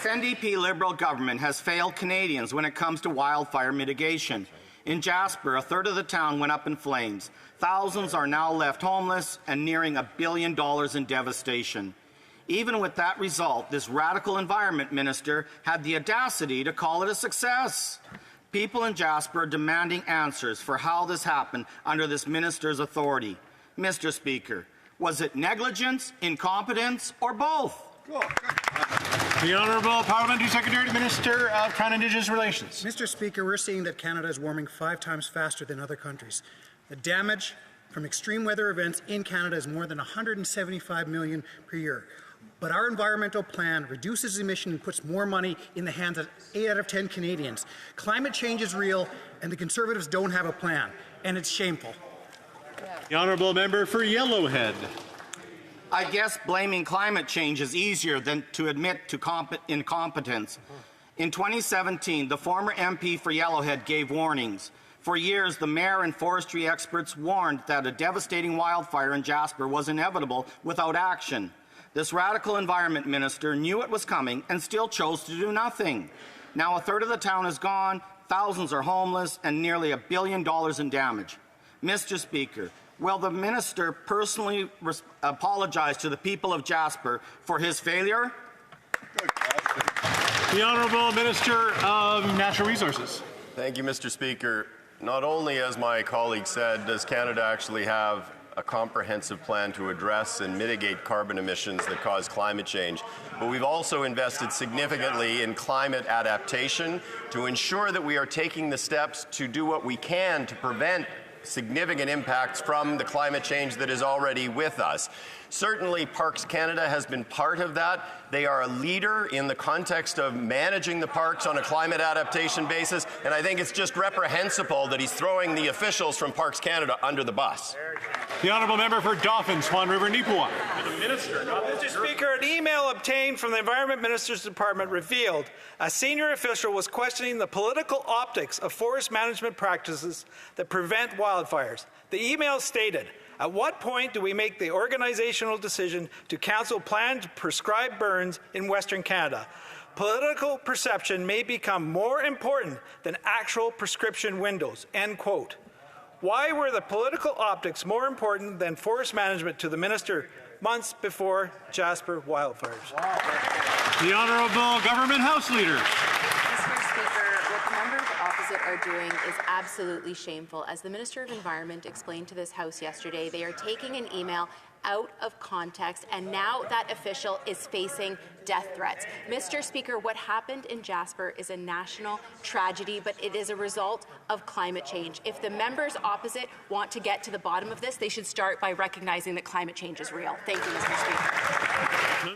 NDP Liberal government has failed Canadians when it comes to wildfire mitigation. In Jasper, a third of the town went up in flames. Thousands are now left homeless and nearing $1 billion in devastation. Even with that result, this radical environment minister had the audacity to call it a success. People in Jasper are demanding answers for how this happened under this minister's authority. Mr. Speaker, was it negligence, incompetence, or both? The Honourable Parliamentary Secretary to Minister of Crown Indigenous Relations. Mr. Speaker, we're seeing that Canada is warming 5 times faster than other countries. The damage from extreme weather events in Canada is more than $175 million per year. But our environmental plan reduces emission and puts more money in the hands of 8 out of 10 Canadians. Climate change is real, and the Conservatives don't have a plan, and it's shameful. The Honourable Member for Yellowhead. I guess blaming climate change is easier than to admit to incompetence. In 2017, the former MP for Yellowhead gave warnings. For years, the mayor and forestry experts warned that a devastating wildfire in Jasper was inevitable without action. This radical environment minister knew it was coming and still chose to do nothing. Now a third of the town is gone, thousands are homeless, and nearly $1 billion in damage. Mr. Speaker, will the minister personally apologize to the people of Jasper for his failure? The Honourable Minister of Natural Resources. Thank you, Mr. Speaker. Not only, as my colleague said, does Canada actually have a comprehensive plan to address and mitigate carbon emissions that cause climate change, but we've also invested significantly in climate adaptation to ensure that we are taking the steps to do what we can to prevent significant impacts from the climate change that is already with us. Certainly, Parks Canada has been part of that. They are a leader in the context of managing the parks on a climate adaptation basis, and I think it's just reprehensible that he's throwing the officials from Parks Canada under the bus. The Honourable Member for Dauphin, Swan River, Neepawa. Mr. Speaker, an email obtained from the Environment Minister's Department revealed a senior official was questioning the political optics of forest management practices that prevent wildfires. The email stated, "At what point do we make the organizational decision to cancel planned prescribed burns in Western Canada? Political perception may become more important than actual prescription windows." End quote. Why were the political optics more important than forest management to the minister months before Jasper wildfires? The Honourable Government House Leader. Mr. Speaker, what the members opposite are doing is absolutely shameful. As the Minister of Environment explained to this House yesterday, they are taking an email out of context, and now that official is facing death threats. Mr. Speaker, what happened in Jasper is a national tragedy, but it is a result of climate change. If the members opposite want to get to the bottom of this, they should start by recognizing that climate change is real. Thank you, Mr. Speaker.